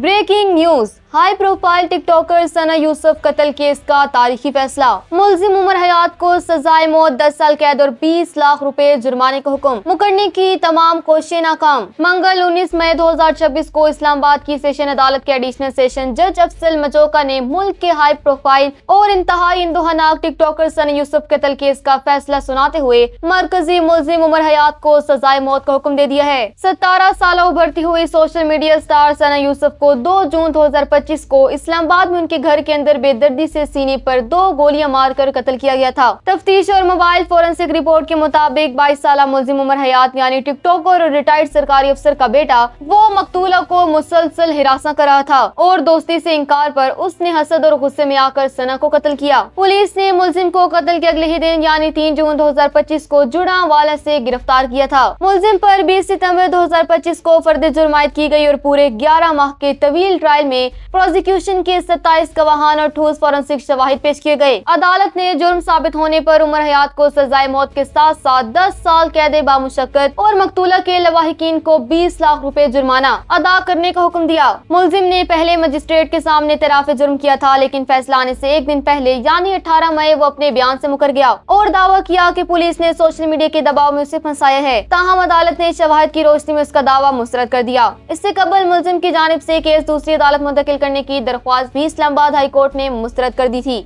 Breaking news, high profile TikToker Sana Yousuf कत्ल case का तारीखी फैसला। मुलजिम उमर हयात को सजाए मौत, 10 साल कैद और 20 लाख रुपए जुर्माने का हुक्म। मुकरने की तमाम कोशिशें नाकाम। मंगल 19 मई 2026 को इस्लामाबाद की सेशन अदालत के एडिशनल सेशन जज अफसल मजोका ने मुल्क के हाई प्रोफाइल और इंतहाई इंदोहनाक टिकटॉकर सना यूसुफ कत्ल केस का फैसला सुनाते हुए मरकजी मुलजिम उमर हयात को सजाए मौत का हुक्म दे दिया है। 17 साल उभरती हुई सोशल मीडिया स्टार सना यूसुफ को 2 जून 2025 को इस्लामाबाद में उनके घर के अंदर बेदर्दी से सीने पर 2 गोलियां मारकर कत्ल किया गया था। तफ्तीश और मोबाइल फोरेंसिक रिपोर्ट के मुताबिक 22 साल मुलजिम उमर हयात यानी टिकटॉकर और रिटायर्ड सरकारी अफसर का बेटा वो मकतूला को मुसलसल हिरासत कर रहा था और दोस्ती से इनकार पर उसने हसद और गुस्से में आकर सना को कत्ल किया। पुलिस ने मुलजिम को कत्ल के अगले ही दिन यानी 3 जून 2025 को जुड़ांवाला से गिरफ्तार किया था। मुलजिम पर 20 सितंबर 2025 को फर्द जुर्म आयद की गई और पूरे 11 माह के तवील ट्रायल में प्रोसिक्यूशन के 27 गवाहान और ठोस फॉरेंसिक शवाहिद पेश किए गए। अदालत ने जुर्म साबित होने पर उमर हयात को सजाए मौत के साथ साथ 10 साल कैद बामुशक्कत और मकतूला के लवाहिकीन को 20 लाख रुपए जुर्माना अदा करने का हुक्म दिया। मुलजिम ने पहले मजिस्ट्रेट के सामने इतराफ़े जुर्म किया था, लेकिन फैसला आने से एक दिन पहले यानी 18 मई वो अपने बयान से मुकर गया और दावा किया कि पुलिस ने सोशल मीडिया के दबाव में उसे फंसाया है। ताहम अदालत ने शवाहिद की रोशनी में उसका दावा मुस्तरद कर दिया। इससे कबल मुलजिम की जानिब से केस दूसरी अदालत मुंतकिल करने की दरख्वास्त भी इस्लामाबाद हाई कोर्ट ने मुस्तरद कर दी थी।